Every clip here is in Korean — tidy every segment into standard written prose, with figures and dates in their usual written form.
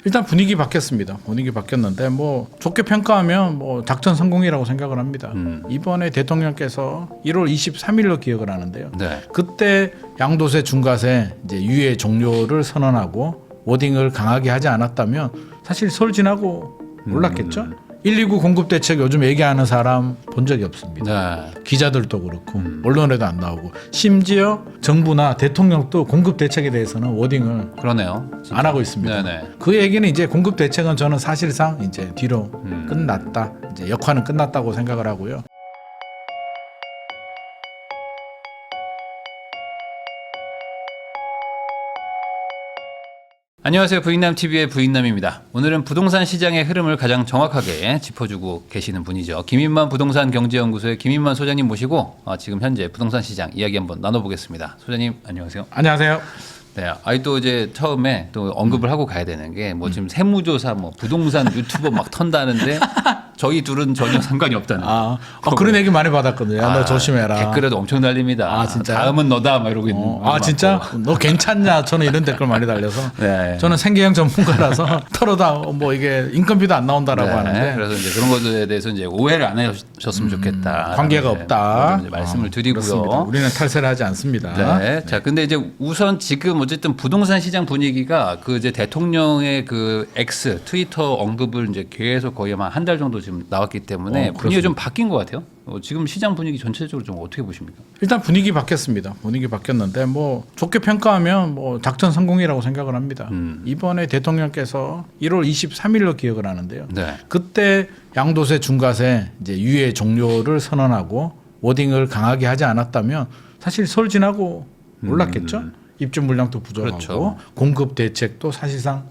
일단 분위기 바뀌었습니다. 분위기 바뀌었는데 뭐 좋게 평가하면 뭐 작전 성공이라고 생각을 합니다. 이번에 대통령께서 1월 23일로 기억을 하는데요. 네. 그때 양도세 중과세 이제 유예 종료를 선언하고 워딩을 강하게 하지 않았다면 사실 설 지나고 몰랐겠죠. 119 공급 대책 요즘 얘기하는 사람 본 적이 없습니다. 네. 기자들도 그렇고 언론에도 안 나오고 심지어 정부나 대통령도 공급 대책에 대해서는 워딩을 그러네요. 진짜. 안 하고 있습니다. 네네. 그 얘기는 이제 공급 대책은 저는 사실상 이제 뒤로 끝났다. 이제 역할은 끝났다고 생각을 하고요. 안녕하세요. 부인남TV의 부인남입니다. 오늘은 부동산 시장의 흐름을 가장 정확하게 짚어주고 계시는 분이죠. 김인만 부동산 경제연구소의 김인만 소장님 모시고 지금 현재 부동산 시장 이야기 한번 나눠보겠습니다. 소장님 안녕하세요. 안녕하세요. 네, 또 이제 처음에 또 언급을 하고 가야 되는 게 뭐 지금 세무조사, 뭐 부동산 유튜버 막 턴다는데 저희 둘은 전혀 상관이 없다는. 그런 얘기 많이 받았거든요. 너 조심해라. 댓글에도 엄청 달립니다. 진짜. 다음은 너다, 막 이러고 있는. 진짜? 너 괜찮냐? 저는 이런 댓글 많이 달려서. 네. 저는 생계형 전문가라서 털어다 뭐 이게 인건비도 안 나온다라고 하는데. 그래서 이제 그런 것에 대해서 이제 오해를 안 하셨으면 좋겠다. 관계가 없다. 이제 말씀을 드리고요. 그렇습니다. 우리는 탈세를 하지 않습니다. 네. 자, 근데 이제 우선 지금 어쨌든 부동산 시장 분위기가 그 이제 대통령의 그 X 트위터 언급을 이제 계속 거의 한 달 정도 지금 나왔기 때문에 분위기가 좀 바뀐 것 같아요. 지금 시장 분위기 전체적으로 좀 어떻게 보십니까? 일단 분위기 바뀌었습니다. 분위기 바뀌었는데 뭐 좋게 평가하면 뭐 작전 성공이라고 생각을 합니다. 이번에 대통령께서 1월 23일로 기억을 하는데요. 네. 그때 양도세 중과세 이제 유예 종료를 선언하고 워딩을 강하게 하지 않았다면 사실 설 지나고 몰랐겠죠. 입주 물량도 부족하고 그렇죠. 공급 대책도 사실상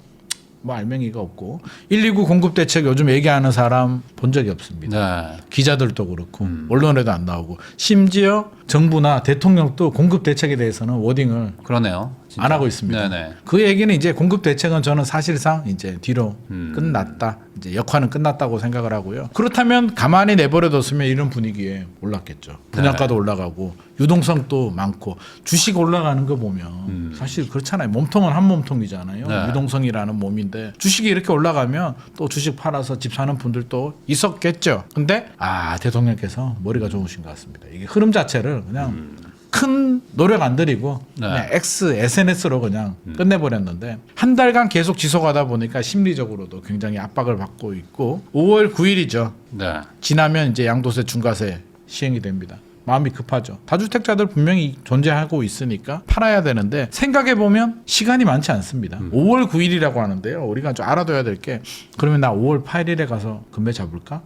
뭐 알맹이가 없고 119 공급 대책 요즘 얘기하는 사람 본 적이 없습니다. 네. 기자들도 그렇고 언론에도 안 나오고 심지어 정부나 대통령도 공급 대책에 대해서는 워딩을 그러네요. 진짜. 안 하고 있습니다. 네네. 그 얘기는 이제 공급 대책은 저는 사실상 이제 뒤로 끝났다. 이제 역할은 끝났다고 생각을 하고요. 그렇다면 가만히 내버려뒀으면 이런 분위기에 올랐겠죠. 분양가도 올라가고 유동성도 많고 주식 올라가는 거 보면 사실 그렇잖아요. 몸통은 한 몸통이잖아요. 네. 유동성이라는 몸인데 주식이 이렇게 올라가면 또 주식 팔아서 집 사는 분들도 있었겠죠. 근데 대통령께서 머리가 좋으신 것 같습니다. 이게 흐름 자체를 그냥 큰 노력 안 들이고 그냥 SNS로 그냥 끝내버렸는데 한 달간 계속 지속하다 보니까 심리적으로도 굉장히 압박을 받고 있고 5월 9일이죠. 네. 지나면 이제 양도세 중과세 시행이 됩니다. 마음이 급하죠. 다주택자들 분명히 존재하고 있으니까 팔아야 되는데 생각해보면 시간이 많지 않습니다. 5월 9일이라고 하는데요. 우리가 좀 알아둬야 될 게 그러면 나 5월 8일에 가서 금매 잡을까?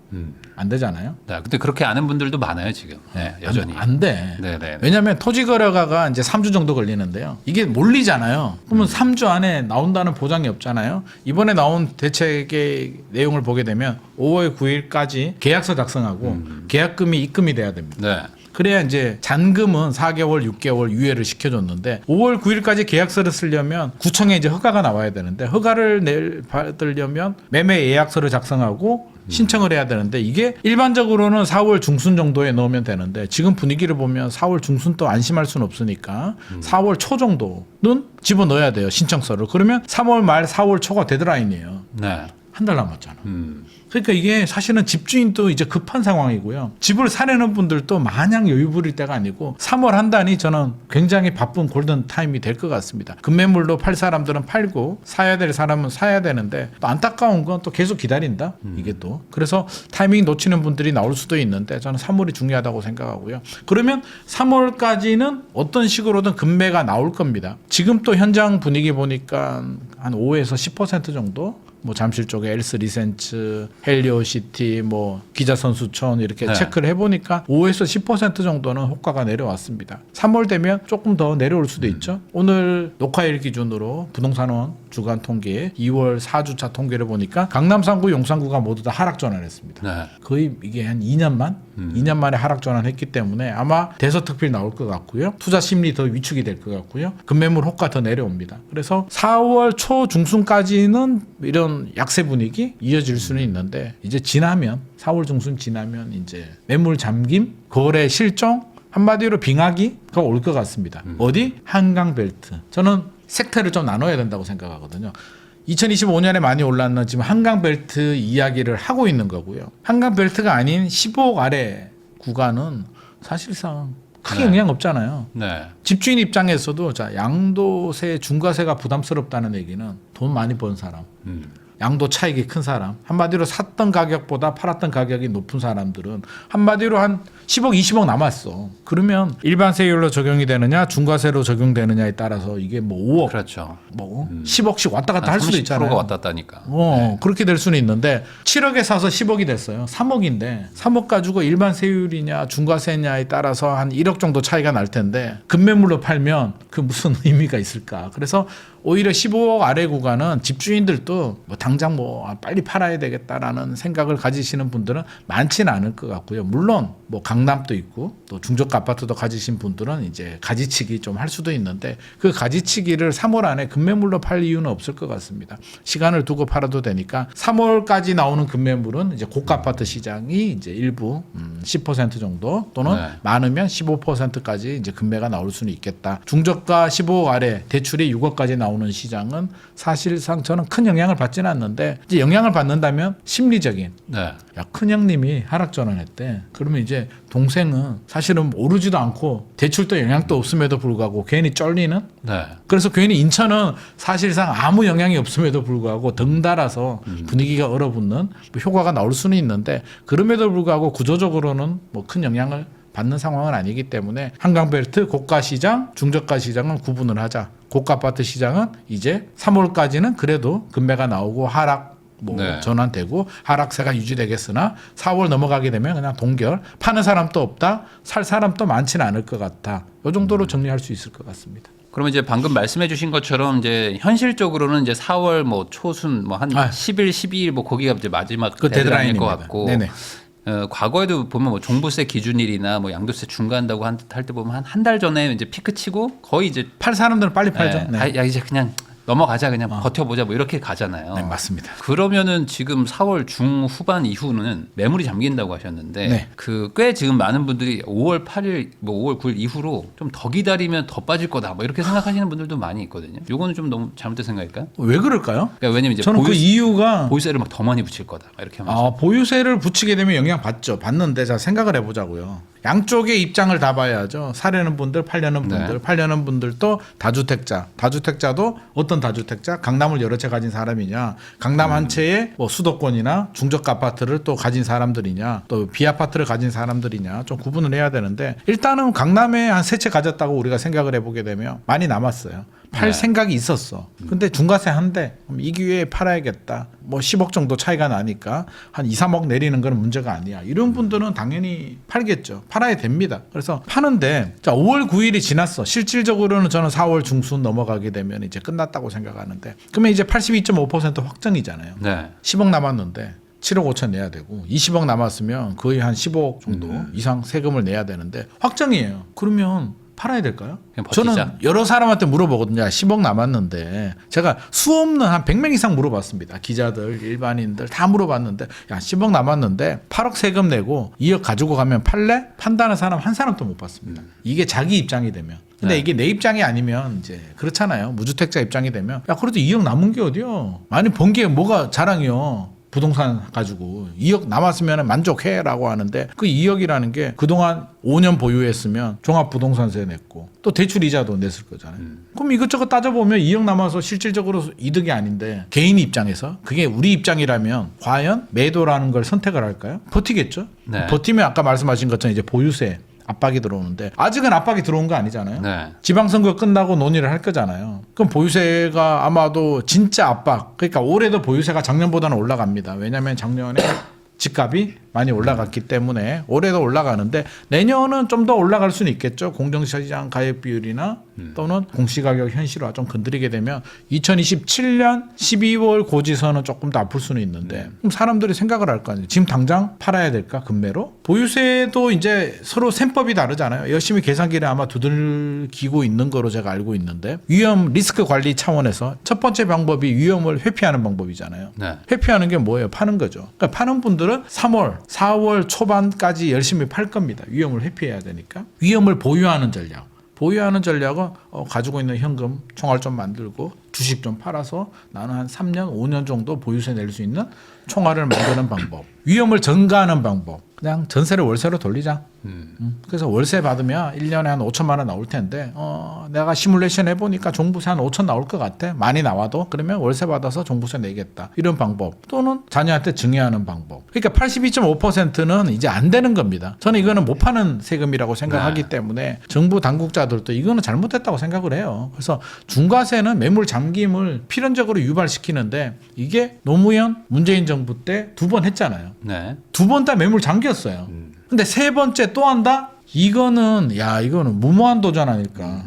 안 되잖아요. 네. 근데 그렇게 아는 분들도 많아요 지금. 네, 여전히. 안 돼. 네네. 왜냐하면 토지거래가가 이제 3주 정도 걸리는데요. 이게 몰리잖아요. 그러면 3주 안에 나온다는 보장이 없잖아요. 이번에 나온 대책의 내용을 보게 되면 5월 9일까지 계약서 작성하고 계약금이 입금이 돼야 됩니다. 네. 그래야 이제 잔금은 4개월, 6개월 유예를 시켜줬는데 5월 9일까지 계약서를 쓰려면 구청에 이제 허가가 나와야 되는데 허가를 받으려면 매매 예약서를 작성하고 신청을 해야 되는데 이게 일반적으로는 4월 중순 정도에 넣으면 되는데 지금 분위기를 보면 4월 중순 또 안심할 수는 없으니까 4월 초 정도는 집어넣어야 돼요. 신청서를. 그러면 3월 말 4월 초가 데드라인이에요. 네. 한 달 남았잖아. 그러니까 이게 사실은 집주인도 이제 급한 상황이고요. 집을 사려는 분들도 마냥 여유 부릴 때가 아니고 3월 한 달이 저는 굉장히 바쁜 골든 타임이 될 것 같습니다. 급매물로 팔 사람들은 팔고 사야 될 사람은 사야 되는데 또 안타까운 건 또 계속 기다린다. 이게 또. 그래서 타이밍 놓치는 분들이 나올 수도 있는데 저는 3월이 중요하다고 생각하고요. 그러면 3월까지는 어떤 식으로든 급매가 나올 겁니다. 지금 또 현장 분위기 보니까 한 5에서 10% 정도 뭐 잠실 쪽에 엘스 리센츠, 헬리오시티, 뭐 기자선수촌 이렇게 체크를 해보니까 5에서 10% 정도는 호가가 내려왔습니다. 3월 되면 조금 더 내려올 수도 있죠. 오늘 녹화일 기준으로 부동산원 주간 통계 2월 4주차 통계를 보니까 강남 3구, 용산구가 모두 다 하락 전환했습니다. 네. 거의 이게 한 2년 만에 하락 전환했기 때문에 아마 대서특필 나올 것 같고요. 투자 심리 더 위축이 될 것 같고요. 급매물 호가 더 내려옵니다. 그래서 4월 초 중순까지는 이런 약세 분위기 이어질 수는 있는데 이제 지나면 4월 중순 지나면 이제 매물 잠김, 거래 실종, 한마디로 빙하기가 올 것 같습니다. 어디? 한강 벨트. 저는 섹터를 좀 나눠야 된다고 생각하거든요. 2025년에 많이 올랐는 지금 한강벨트 이야기를 하고 있는 거고요. 한강벨트가 아닌 15억 아래 구간은 사실상 크게 영향 없잖아요. 네. 집주인 입장에서도 자 양도세, 중과세가 부담스럽다는 얘기는 돈 많이 번 사람, 양도 차익이 큰 사람, 한마디로 샀던 가격보다 팔았던 가격이 높은 사람들은 한마디로 한 10억, 20억 남았어. 그러면 일반 세율로 적용이 되느냐, 중과세로 적용되느냐에 따라서 이게 뭐 5억, 그렇죠. 뭐 10억씩 왔다 갔다 할 수도 30%가 있잖아요. 왔다 갔다 하니까. 그렇게 될 수는 있는데 7억에 사서 10억이 됐어요. 3억인데 3억 가지고 일반 세율이냐 중과세냐에 따라서 한 1억 정도 차이가 날 텐데 급매물로 팔면 그 무슨 의미가 있을까? 그래서 오히려 15억 아래 구간은 집주인들도 뭐 당장 뭐 빨리 팔아야 되겠다라는 생각을 가지시는 분들은 많지는 않을 것 같고요. 물론 뭐 강남도 있고 또 중저가 아파트도 가지신 분들은 이제 가지치기 좀 할 수도 있는데 그 가지치기를 3월 안에 급매물로 팔 이유는 없을 것 같습니다. 시간을 두고 팔아도 되니까 3월까지 나오는 급매물은 이제 고가 아파트 시장이 이제 일부 10% 정도 또는 네. 많으면 15%까지 이제 급매가 나올 수는 있겠다. 중저가 15억 아래 대출이 6억까지 나오는 시장은 사실상 저는 큰 영향을 받지는 않는데 이제 영향을 받는다면 심리적인 네. 야 큰형님이 하락 전환했대. 그러면 이제 동생은 사실은 오르지도 않고 대출도 영향도 없음에도 불구하고 괜히 쩔리는. 네. 그래서 괜히 인천은 사실상 아무 영향이 없음에도 불구하고 덩달아서 분위기가 얼어붙는 뭐 효과가 나올 수는 있는데 그럼에도 불구하고 구조적으로는 뭐 큰 영향을 받는 상황은 아니기 때문에 한강벨트 고가 시장, 중저가 시장은 구분을 하자. 고가 아파트 시장은 이제 3월까지는 그래도 급매가 나오고 하락 뭐 네. 전환되고 하락세가 유지되겠으나 4월 넘어가게 되면 그냥 동결. 파는 사람도 없다. 살 사람도 많지는 않을 것 같다. 이 정도로 정리할 수 있을 것 같습니다. 그러면 이제 방금 말씀해주신 것처럼 이제 현실적으로는 이제 4월 뭐 초순 뭐 한 10일, 12일 뭐 거기가 이제 마지막 그 데드라인일 것 데드라인입니다. 같고. 네네. 과거에도 보면 뭐 종부세 기준일이나 뭐 양도세 중과한다고 할 때 보면 한 달 전에 이제 피크 치고 거의 이제 팔 사람들은 빨리 팔죠. 네. 네. 야 이제 그냥 넘어가자 그냥 버텨보자 뭐 이렇게 가잖아요. 네, 맞습니다. 그러면은 지금 4월 중후반 이후는 매물이 잠긴다고 하셨는데 네. 그 꽤 지금 많은 분들이 5월 8일 뭐 5월 9일 이후로 좀 더 기다리면 더 빠질 거다 뭐 이렇게 생각하시는 분들도 많이 있거든요. 요거는 좀 너무 잘못된 생각일까요? 왜 그럴까요? 그러니까 왜냐면 이제 저는 그 이유가 보유세를 막 더 많이 붙일 거다 막 이렇게 하면서 보유세를 붙이게 되면 영향 받죠. 받는데 자 생각을 해보자고요. 양쪽의 입장을 다 봐야죠. 사려는 분들, 팔려는 분들, 네. 팔려는 분들도 다주택자, 다주택자도 어떤 다주택자, 강남을 여러 채 가진 사람이냐, 강남 한 채에 뭐 수도권이나 중저가 아파트를 또 가진 사람들이냐, 또 비아파트를 가진 사람들이냐 좀 구분을 해야 되는데 일단은 강남에 한 세 채 가졌다고 우리가 생각을 해보게 되면 많이 남았어요. 팔 네. 생각이 있었어. 근데 중과세 한 대, 그럼 이 기회에 팔아야겠다. 뭐 10억 정도 차이가 나니까 한 2, 3억 내리는 건 문제가 아니야. 이런 분들은 당연히 팔겠죠. 팔아야 됩니다. 그래서 파는데 자 5월 9일이 지났어. 실질적으로는 저는 4월 중순 넘어가게 되면 이제 끝났다고 생각하는데 그러면 이제 82.5% 확정이잖아요. 네. 10억 남았는데 7억 5천 내야 되고 20억 남았으면 거의 한 15억 정도 이상 세금을 내야 되는데 확정이에요. 그러면 팔아야 될까요? 그냥 버티자. 저는 여러 사람한테 물어보거든요. 10억 남았는데 제가 수없는 한 100명 이상 물어봤습니다. 기자들, 일반인들 다 물어봤는데 야 10억 남았는데 8억 세금 내고 2억 가지고 가면 팔래? 판다는 사람 한 사람도 못 봤습니다. 이게 자기 입장이 되면. 근데 네. 이게 내 입장이 아니면 이제 그렇잖아요. 무주택자 입장이 되면 야 그래도 2억 남은 게 어디요? 많이 번 게 뭐가 자랑이요. 부동산 가지고 2억 남았으면 만족해라고 하는데 그 2억이라는 게 그동안 5년 보유했으면 종합부동산세 냈고 또 대출 이자도 냈을 거잖아요. 그럼 이것저것 따져보면 2억 남아서 실질적으로 이득이 아닌데 개인 입장에서 그게 우리 입장이라면 과연 매도라는 걸 선택을 할까요? 버티겠죠. 네. 버티면 아까 말씀하신 것처럼 이제 보유세 압박이 들어오는데 아직은 압박이 들어온 거 아니잖아요. 네. 지방선거 끝나고 논의를 할 거잖아요. 그럼 보유세가 아마도 진짜 압박. 그러니까 올해도 보유세가 작년보다는 올라갑니다. 왜냐하면 작년에 집값이 많이 올라갔기 때문에 올해도 올라가는데 내년은 좀 더 올라갈 수는 있겠죠. 공정시장 가액 비율이나 또는 공시가격 현실화 좀 건드리게 되면 2027년 12월 고지서는 조금 더 아플 수는 있는데 그럼 사람들이 생각을 할 거 아니에요. 지금 당장 팔아야 될까 금매로? 보유세도 이제 서로 셈법이 다르잖아요. 열심히 계산기를 아마 두들기고 있는 거로 제가 알고 있는데 위험 리스크 관리 차원에서 첫 번째 방법이 위험을 회피하는 방법이잖아요. 네. 회피하는 게 뭐예요? 파는 거죠. 그러니까 파는 분들은 3월, 4월 초반까지 열심히 팔 겁니다. 위험을 회피해야 되니까. 위험을 보유하는 전략. 보유하는 전략은 가지고 있는 현금 총알 좀 만들고 주식 좀 팔아서 나는 한 3년, 5년 정도 보유세 낼 수 있는 총알을 만드는 방법. 위험을 전가하는 방법. 그냥 전세를 월세로 돌리자. 그래서 월세 받으면 1년에 한 5천만 원 나올 텐데 내가 시뮬레이션 해보니까 종부세 한 5천 나올 것 같아. 많이 나와도. 그러면 월세 받아서 종부세 내겠다. 이런 방법. 또는 자녀한테 증여하는 방법. 그러니까 82.5%는 이제 안 되는 겁니다. 저는 이거는 못 파는 세금이라고 생각하기 때문에 정부 당국자들도 이거는 잘못됐다고 생각을 해요. 그래서 중과세는 매물 잠김을 필연적으로 유발시키는데 이게 노무현 문재인 정부 때 2번 했잖아요. 네. 2번 다 매물 잠겼어요. 근데 3번째 또 한다? 이거는 무모한 도전 아닐까.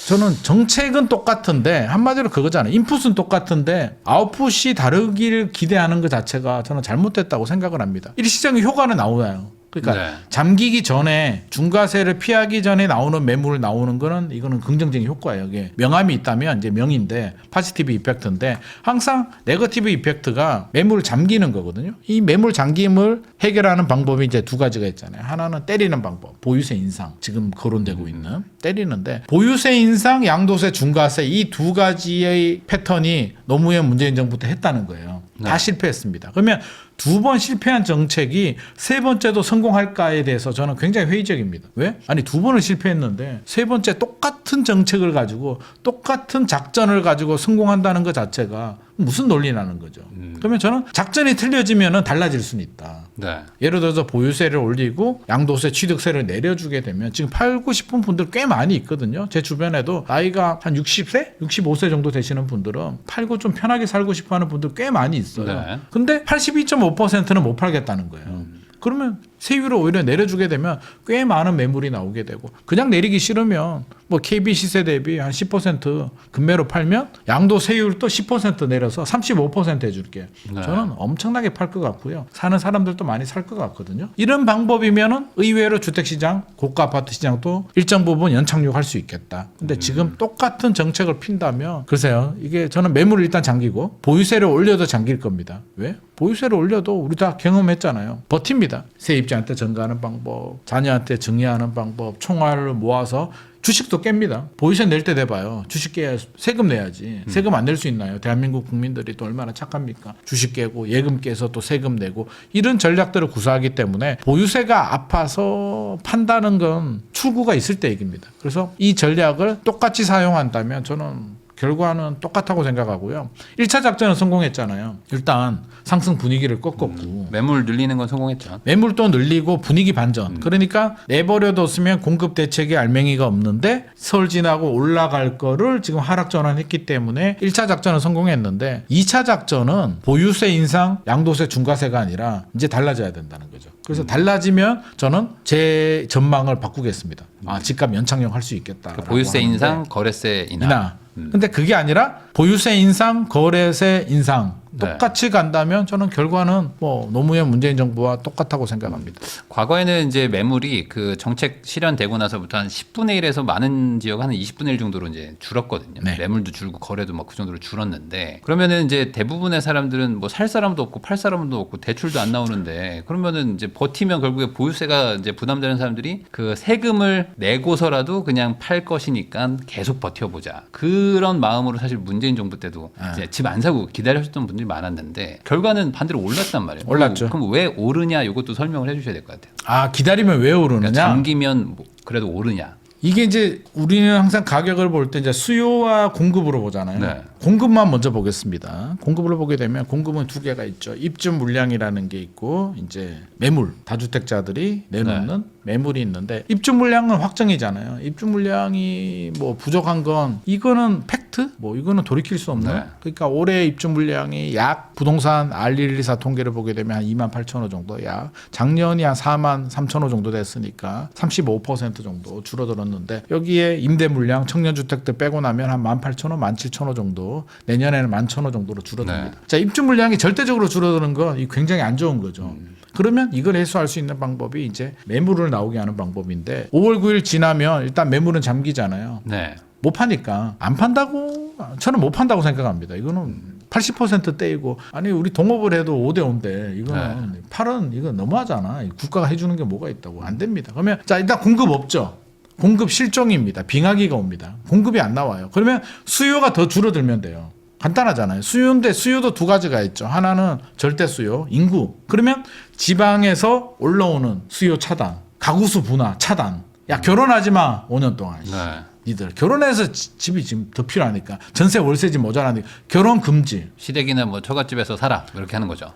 저는 정책은 똑같은데 한마디로 그거잖아요. 인풋은 똑같은데 아웃풋이 다르기를 기대하는 것 자체가 저는 잘못됐다고 생각을 합니다. 일시적인 효과는 나오나요? 그러니까 잠기기 전에 중과세를 피하기 전에 나오는 매물 나오는 거는 이거는 긍정적인 효과예요. 이게 명암이 있다면 이제 명인데 파지티브 이펙트인데 항상 네거티브 이펙트가 매물 잠기는 거거든요. 이 매물 잠김을 해결하는 방법이 이제 2가지가 있잖아요. 하나는 때리는 방법, 보유세 인상 지금 거론되고 있는 때리는데 보유세 인상, 양도세, 중과세 이 2가지의 패턴이 노무현 문재인 정부 때 했다는 거예요. 다 실패했습니다. 그러면 2번 실패한 정책이 3번째도 성공할까에 대해서 저는 굉장히 회의적입니다. 왜? 아니 2번을 실패했는데 3번째 똑같은 정책을 가지고 똑같은 작전을 가지고 성공한다는 것 자체가 무슨 논리라는 거죠. 그러면 저는 작전이 틀려지면 달라질 수는 있다. 네. 예를 들어서 보유세를 올리고 양도세, 취득세를 내려주게 되면 지금 팔고 싶은 분들 꽤 많이 있거든요. 제 주변에도 나이가 한 60세, 65세 정도 되시는 분들은 팔고 좀 편하게 살고 싶어하는 분들 꽤 많이 있어요. 네. 근데 82.5%는 못 팔겠다는 거예요. 그러면 세율을 오히려 내려주게 되면 꽤 많은 매물이 나오게 되고 그냥 내리기 싫으면 뭐 KB 시세 대비 한 10% 금매로 팔면 양도세율 또 10% 내려서 35% 해줄게. 네. 저는 엄청나게 팔 것 같고요. 사는 사람들도 많이 살 것 같거든요. 이런 방법이면은 의외로 주택시장, 고가 아파트 시장도 일정 부분 연착륙할 수 있겠다. 근데 지금 똑같은 정책을 핀다면 글쎄요. 이게 저는 매물을 일단 잠기고 보유세를 올려도 잠길 겁니다. 왜? 보유세를 올려도 우리 다 경험했잖아요. 버팁니다. 세입자한테 전가하는 방법, 자녀한테 증여하는 방법, 총알을 모아서 주식도 깹니다. 보유세 낼 때 돼봐요. 주식 깨야 세금 내야지. 세금 안 낼 수 있나요? 대한민국 국민들이 또 얼마나 착합니까? 주식 깨고 예금 깨서 또 세금 내고 이런 전략들을 구사하기 때문에 보유세가 아파서 판다는 건 출구가 있을 때 얘기입니다. 그래서 이 전략을 똑같이 사용한다면 저는 결과는 똑같다고 생각하고요. 1차 작전은 성공했잖아요. 일단 상승 분위기를 꺾었고 매물 늘리는 건 성공했죠. 매물도 늘리고 분위기 반전. 그러니까 내버려뒀으면 공급 대책에 알맹이가 없는데 서울 지나고 올라갈 거를 지금 하락 전환했기 때문에 1차 작전은 성공했는데 2차 작전은 보유세 인상, 양도세 중과세가 아니라 이제 달라져야 된다는 거죠. 그래서 달라지면 저는 제 전망을 바꾸겠습니다. 집값 연착륙 할 수 있겠다. 그러니까 보유세 인상, 거래세 인하. 근데 그게 아니라 보유세 인상, 거래세 인상 똑같이 간다면 저는 결과는 뭐 노무현 문재인 정부와 똑같다고 생각합니다. 과거에는 이제 매물이 그 정책 실현되고 나서부터 한 10분의 1에서 많은 지역 한 20분의 1 정도로 이제 줄었거든요. 네. 매물도 줄고 거래도 막 그 정도로 줄었는데 그러면은 이제 대부분의 사람들은 뭐 살 사람도 없고 팔 사람도 없고 대출도 안 나오는데 그러면은 이제 버티면 결국에 보유세가 이제 부담되는 사람들이 그 세금을 내고서라도 그냥 팔 것이니까 계속 버텨보자. 그런 마음으로 사실 문재인 정부 때도 집 안 사고 기다리셨던 분들이 많았는데 결과는 반대로 올랐단 말이에요. 올랐죠. 그럼 왜 오르냐 이것도 설명을 해주셔야 될 것 같아요. 기다리면 왜 오르느냐? 그러니까 잠기면 뭐 그래도 오르냐. 이게 이제 우리는 항상 가격을 볼 때 이제 수요와 공급으로 보잖아요. 네. 공급만 먼저 보겠습니다. 공급을 보게 되면 공급은 2개가 있죠. 입주 물량이라는 게 있고 이제 매물, 다주택자들이 내놓는 매물이 있는데 입주 물량은 확정이잖아요. 입주 물량이 뭐 부족한 건 이거는 팩트? 뭐 이거는 돌이킬 수 없는. 그러니까 올해 입주 물량이 약 부동산 R114 통계를 보게 되면 한 2만 8천 호 정도 약 작년이 한 4만 3천 호 정도 됐으니까 35% 정도 줄어들었는데 여기에 임대 물량 청년주택들 빼고 나면 한 18,000호, 17,000호 정도 내년에는 11,000호 정도로 줄어듭니다. 자, 입주 물량이 절대적으로 줄어드는 건 굉장히 안 좋은 거죠. 그러면 이걸 해소할 수 있는 방법이 이제 매물을 나오게 하는 방법인데 5월 9일 지나면 일단 매물은 잠기잖아요. 네. 못 파니까 안 판다고 저는 못 판다고 생각합니다. 이거는 80% 떼이고 아니 우리 동업을 해도 5대 5인데 이거는 팔은 이거 너무하잖아. 국가가 해주는 게 뭐가 있다고 안 됩니다. 그러면 자 일단 공급 없죠. 공급 실종입니다. 빙하기가 옵니다. 공급이 안 나와요. 그러면 수요가 더 줄어들면 돼요. 간단하잖아요. 수요인데 수요도 두 가지가 있죠. 하나는 절대 수요, 인구. 그러면 지방에서 올라오는 수요 차단, 가구수 분화 차단. 야 결혼하지 마 5년 동안. 네. 니들 결혼해서 집이 지금 더 필요하니까 전세 월세지 모자라니까 결혼 금지. 시댁이나 뭐 처갓집에서 살아 이렇게 하는 거죠.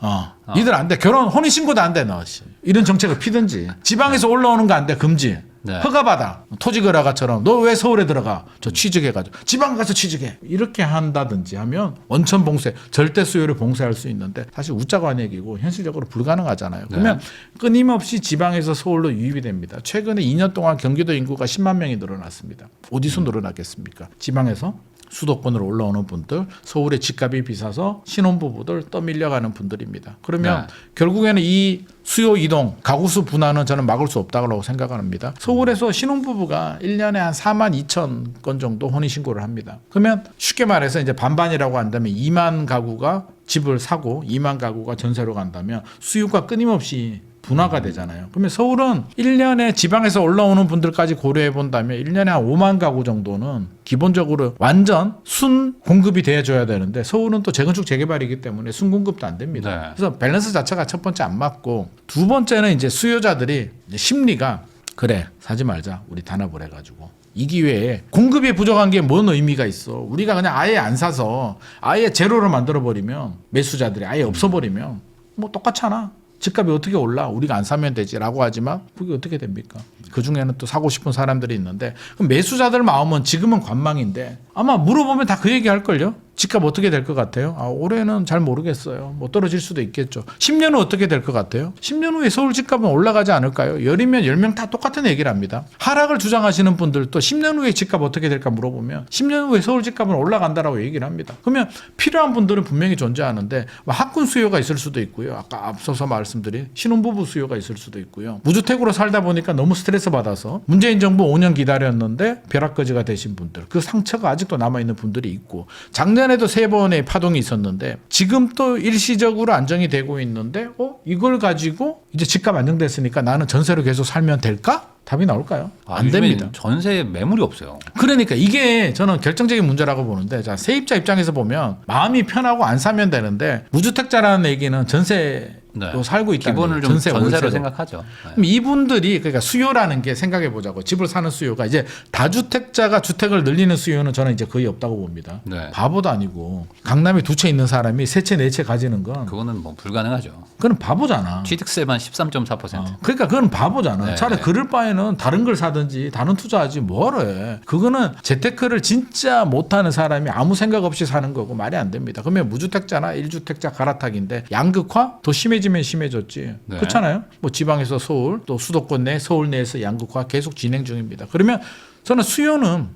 니들 안 돼. 결혼 혼인 신고도 안 돼 너. 이런 정책을 피든지. 지방에서 올라오는 거 안 돼 금지. 네. 허가받아. 토지거래가처럼 너 왜 서울에 들어가? 저 취직해가지고 지방 가서 취직해. 이렇게 한다든지 하면 원천 봉쇄, 절대 수요를 봉쇄할 수 있는데 사실 웃자고 한 얘기고 현실적으로 불가능하잖아요. 그러면 끊임없이 지방에서 서울로 유입이 됩니다. 최근에 2년 동안 경기도 인구가 10만 명이 늘어났습니다. 어디서 늘어났겠습니까? 지방에서 수도권으로 올라오는 분들, 서울의 집값이 비싸서 신혼부부들 떠밀려가는 분들입니다. 그러면 결국에는 이 수요 이동, 가구수 분화는 저는 막을 수 없다고 생각합니다. 서울에서 신혼부부가 1년에 한 4만 2천 건 정도 혼인신고를 합니다. 그러면 쉽게 말해서 이제 반반이라고 한다면 2만 가구가 집을 사고 2만 가구가 전세로 간다면 수요가 끊임없이 분화가 되잖아요. 그러면 서울은 1년에 지방에서 올라오는 분들까지 고려해 본다면 1년에 한 5만 가구 정도는 기본적으로 완전 순 공급이 돼줘야 되는데 서울은 또 재건축 재개발이기 때문에 순 공급도 안 됩니다. 네. 그래서 밸런스 자체가 첫 번째 안 맞고 두 번째는 이제 수요자들이 이제 심리가 그래 사지 말자 우리 단합을 해가지고 이 기회에 공급이 부족한 게 뭔 의미가 있어. 우리가 그냥 아예 안 사서 아예 제로로 만들어버리면 매수자들이 아예 없어버리면 뭐 똑같잖아. 집값이 어떻게 올라? 우리가 안 사면 되지라고 하지만 그게 어떻게 됩니까? 그중에는 또 사고 싶은 사람들이 있는데 그럼 매수자들 마음은 지금은 관망인데 아마 물어보면 다 그 얘기 할걸요? 집값 어떻게 될 것 같아요? 올해는 잘 모르겠어요. 뭐 떨어질 수도 있겠죠. 10년 후 어떻게 될 것 같아요? 10년 후에 서울 집값은 올라가지 않을까요? 10이면 10명 다 똑같은 얘기를 합니다. 하락을 주장하시는 분들도 10년 후에 집값 어떻게 될까 물어보면 10년 후에 서울 집값은 올라간다라고 얘기를 합니다. 그러면 필요한 분들은 분명히 존재하는데 학군 수요가 있을 수도 있고요. 아까 앞서서 말씀드린 신혼부부 수요가 있을 수도 있고요. 무주택으로 살다 보니까 너무 스트레스 받아서 문재인 정부 5년 기다렸는데 벼락거지가 되신 분들 그 상처가 아직도 남아있는 분들이 있고 작년에도 3번의 파동이 있었는데 지금 또 일시적으로 안정이 되고 있는데 이걸 가지고 이제 집값 안정됐으니까 나는 전세로 계속 살면 될까? 답이 나올까요? 안 됩니다. 전세 매물이 없어요. 그러니까 이게 저는 결정적인 문제라고 보는데 자, 세입자 입장에서 보면 마음이 편하고 안 사면 되는데 무주택자라는 얘기는 전세로 살고 있다는 기본을 거예요. 좀 전세 전세로 월세로. 생각하죠. 그럼 이분들이 그러니까 수요라는 게 생각해 보자고 집을 사는 수요가 이제 다주택자가 주택을 늘리는 수요는 저는 이제 거의 없다고 봅니다. 네. 바보도 아니고 강남에 2채 있는 사람이 3채 4채 가지는 건 그거는 뭐 불가능하죠. 그건 바보잖아. 취득세만 13.4%. 그러니까 그건 바보잖아. 네, 차라리 네. 그럴 바에는 다른 걸 사든지 다른 투자하지 뭐하러 해. 그거는 재테크를 진짜 못하는 사람이 아무 생각 없이 사는 거고 말이 안 됩니다. 그러면 무주택자나 1주택자 갈아타기인데 양극화 더 심해지면 심해졌지. 네. 그렇잖아요. 뭐 지방에서 서울 또 수도권 내 서울 내에서 양극화 계속 진행 중입니다. 그러면 저는 수요는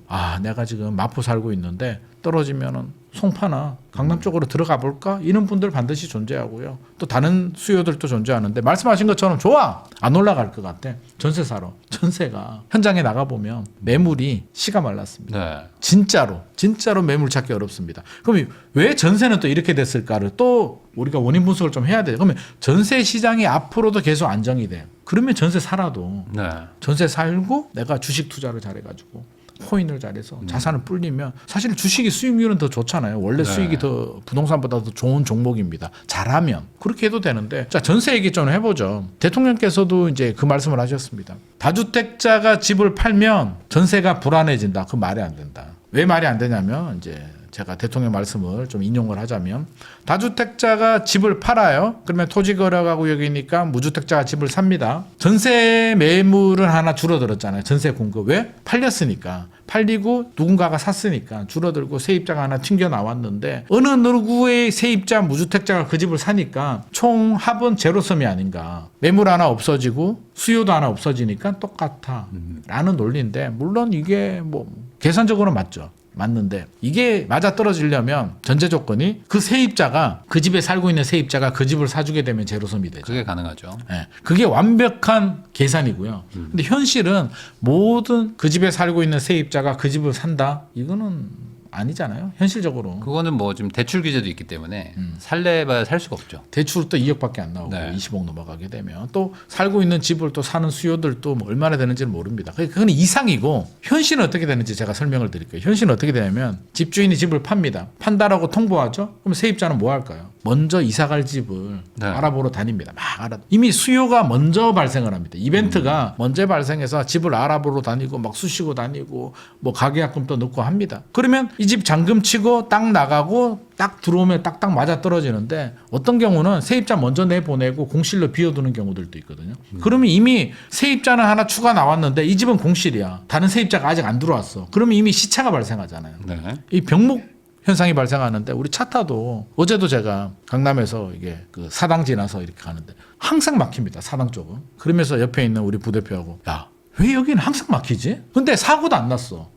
내가 지금 마포 살고 있는데 떨어지면은 송파나 강남 쪽으로 들어가 볼까? 이런 분들 반드시 존재하고요. 또 다른 수요들도 존재하는데 말씀하신 것처럼 좋아. 안 올라갈 것 같아. 전세 사러. 전세가 현장에 나가보면 매물이 씨가 말랐습니다. 네. 진짜로 매물 찾기 어렵습니다. 그럼 왜 전세는 또 이렇게 됐을까를 또 우리가 원인 분석을 좀 해야 돼요. 그러면 전세 시장이 앞으로도 계속 안정이 돼요. 그러면 전세 살아도 네. 전세 살고 내가 주식 투자를 잘해가지고 코인을 잘해서 자산을 불리면 사실 주식이 수익률은 더 좋잖아요. 원래 수익이 더 부동산보다 더 좋은 종목입니다. 잘하면 그렇게 해도 되는데 자 전세 얘기 좀 해보죠. 대통령께서도 이제 그 말씀을 하셨습니다. 다주택자가 집을 팔면 전세가 불안해진다. 그 말이 안 된다. 왜 말이 안 되냐면 이제 제가 대통령 말씀을 좀 인용을 하자면 다주택자가 집을 팔아요. 그러면 토지거래가구역이니까 무주택자가 집을 삽니다. 전세 매물은 하나 줄어들었잖아요. 전세 공급. 왜? 팔렸으니까. 팔리고 누군가가 샀으니까 줄어들고 세입자가 하나 튕겨 나왔는데 어느 누구의 세입자 무주택자가 그 집을 사니까 총 합은 제로섬이 아닌가. 매물 하나 없어지고 수요도 하나 없어지니까 똑같아 라는 논리인데 물론 이게 뭐 계산적으로 맞는데 이게 맞아떨어지려면 전제 조건이 그 세입자가 그 집에 살고 있는 세입자가 그 집을 사주게 되면 제로섬이 되죠. 그게 가능하죠. 네, 그게 완벽한 계산이고요. 근데 현실은 모든 그 집에 살고 있는 세입자가 그 집을 산다? 이거는 아니잖아요. 현실적으로. 그거는 뭐 지금 대출 규제도 있기 때문에 살래봐야 살 수가 없죠. 대출 또 2억밖에 안 나오고 네. 20억 넘어가게 되면 또 살고 있는 집을 또 사는 수요들도 뭐 얼마나 되는지는 모릅니다. 그건 이상이고 현실은 어떻게 되는지 제가 설명을 드릴게요. 현실은 어떻게 되냐면 집주인이 집을 팝니다. 판다라고 통보하죠. 그럼 세입자는 뭐 할까요? 먼저 이사갈 집을 네. 알아보러 다닙니다. 막 이미 수요가 먼저 발생을 합니다. 이벤트가 먼저 발생해서 집을 알아보러 다니고 막 쑤시고 다니고 뭐 가계약금도 넣고 합니다. 그러면 이 집 잔금 치고 딱 나가고 딱 들어오면 딱딱 맞아 떨어지는데 어떤 경우는 세입자 먼저 내보내고 공실로 비워두는 경우들도 있거든요. 그러면 이미 세입자는 하나 추가 나왔는데 이 집은 공실이야. 다른 세입자가 아직 안 들어왔어. 그러면 이미 시차가 발생하잖아요. 네. 이 병목 현상이 발생하는데 우리 차 타도 어제도 제가 강남에서 이게 그 사당 지나서 이렇게 가는데 항상 막힙니다. 사당 쪽은. 그러면서 옆에 있는 우리 부대표하고 야, 왜 여기는 항상 막히지? 근데 사고도 안 났어.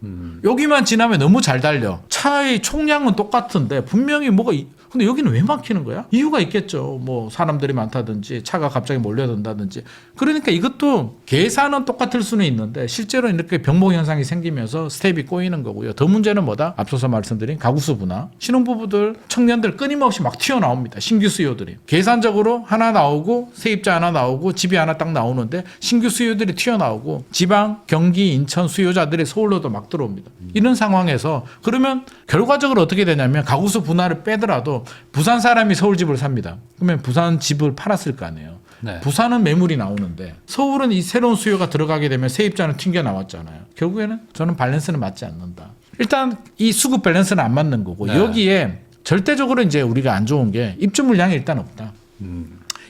여기만 지나면 너무 잘 달려. 차의 총량은 똑같은데 분명히 뭐가 근데 여기는 왜 막히는 거야? 이유가 있겠죠. 뭐 사람들이 많다든지 차가 갑자기 몰려든다든지. 그러니까 이것도 계산은 똑같을 수는 있는데 실제로 이렇게 병목 현상이 생기면서 스텝이 꼬이는 거고요. 더 문제는 뭐다? 앞서서 말씀드린 가구수 분화. 신혼부부들, 청년들 끊임없이 막 튀어나옵니다. 신규 수요들이. 계산적으로 하나 나오고 세입자 하나 나오고 집이 하나 딱 나오는데 신규 수요들이 튀어나오고 지방, 경기, 인천 수요자들이 서울로도 막 들어옵니다. 이런 상황에서 그러면 결과적으로 어떻게 되냐면 가구수 분화를 빼더라도 부산 사람이 서울 집을 삽니다. 그러면 부산 집을 팔았을 거 아니에요. 네. 부산은 매물이 나오는데 서울은 이 새로운 수요가 들어가게 되면 세입자는 튕겨 나왔잖아요. 결국에는 저는 밸런스는 맞지 않는다. 일단 이 수급 밸런스는 안 맞는 거고 네. 여기에 절대적으로 이제 우리가 안 좋은 게 입주 물량이 일단 없다.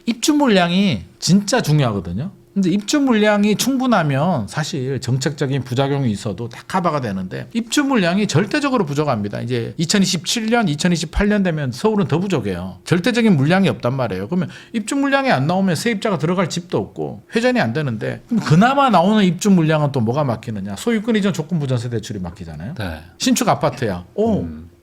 입주 물량이 진짜 중요하거든요. 근데 입주 물량이 충분하면 사실 정책적인 부작용이 있어도 다 커버가 되는데 입주 물량이 절대적으로 부족합니다. 이제 2027년, 2028년 되면 서울은 더 부족해요. 절대적인 물량이 없단 말이에요. 그러면 입주 물량이 안 나오면 세입자가 들어갈 집도 없고 회전이 안 되는데 그럼 그나마 나오는 입주 물량은 또 뭐가 막히느냐? 소유권 이전 조건부 전세 대출이 막히잖아요. 네. 신축 아파트야.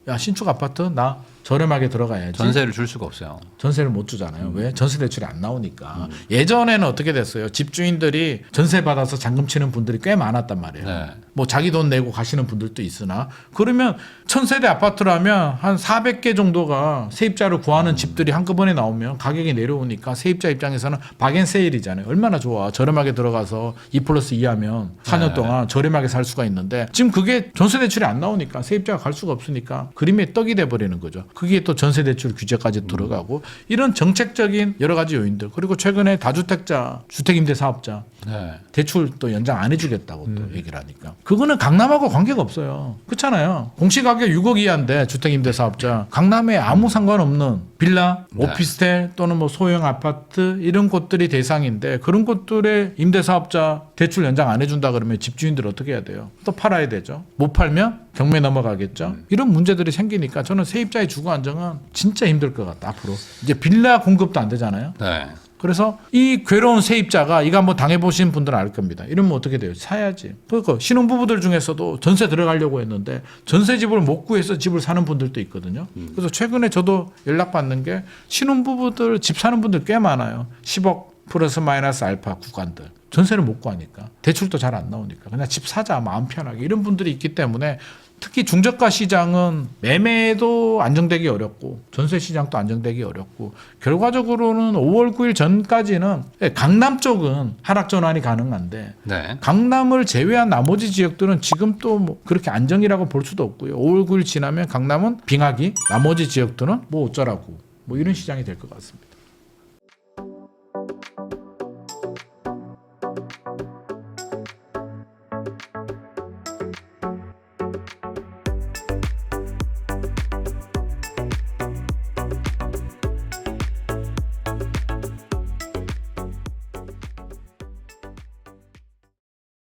야 신축 아파트 나 저렴하게 들어가야지. 전세를 줄 수가 없어요. 전세를 못 주잖아요. 왜? 전세 대출이 안 나오니까. 예전에는 어떻게 됐어요? 집주인들이 전세 받아서 잔금 치는 분들이 꽤 많았단 말이에요. 네. 뭐 자기 돈 내고 가시는 분들도 있으나 그러면 1000세대 아파트라면 한 400개 정도가 세입자를 구하는 집들이 한꺼번에 나오면 가격이 내려오니까 세입자 입장에서는 박앤세일이잖아요. 얼마나 좋아. 저렴하게 들어가서 2+2 하면 4년 네. 동안 저렴하게 살 수가 있는데 지금 그게 전세 대출이 안 나오니까 세입자가 갈 수가 없으니까 그림의 떡이 돼버리는 거죠. 그게 또 전세 대출 규제까지 들어가고 이런 정책적인 여러 가지 요인들 그리고 최근에 다주택자 주택임대 사업자 네. 대출 또 연장 안 해주겠다고 또 얘기를 하니까 그거는 강남하고 관계가 없어요. 그렇잖아요. 공시가격 6억 이하인데 주택임대사업자 강남에 아무 상관없는 빌라, 네. 오피스텔 또는 뭐 소형 아파트 이런 곳들이 대상인데 그런 곳들의 임대사업자 대출 연장 안 해준다 그러면 집주인들 어떻게 해야 돼요? 또 팔아야 되죠. 못 팔면 경매 넘어가겠죠. 이런 문제들이 생기니까 저는 세입자의 주거 안정은 진짜 힘들 것 같다 앞으로. 이제 빌라 공급도 안 되잖아요. 네. 그래서 이 괴로운 세입자가 이거 한번 당해보신 분들은 알 겁니다. 이러면 어떻게 돼요? 사야지. 그러니까 신혼부부들 중에서도 전세 들어가려고 했는데 전세집을 못 구해서 집을 사는 분들도 있거든요. 그래서 최근에 저도 연락받는 게 신혼부부들 집 사는 분들 꽤 많아요. 10억 플러스 마이너스 알파 구간들. 전세를 못 구하니까. 대출도 잘 안 나오니까. 그냥 집 사자 마음 편하게. 이런 분들이 있기 때문에 특히 중저가 시장은 매매도 안정되기 어렵고 전세 시장도 안정되기 어렵고 결과적으로는 5월 9일 전까지는 강남 쪽은 하락 전환이 가능한데 네. 강남을 제외한 나머지 지역들은 지금 또 뭐 그렇게 안정이라고 볼 수도 없고요. 5월 9일 지나면 강남은 빙하기 나머지 지역들은 뭐 어쩌라고 뭐 이런 시장이 될 것 같습니다.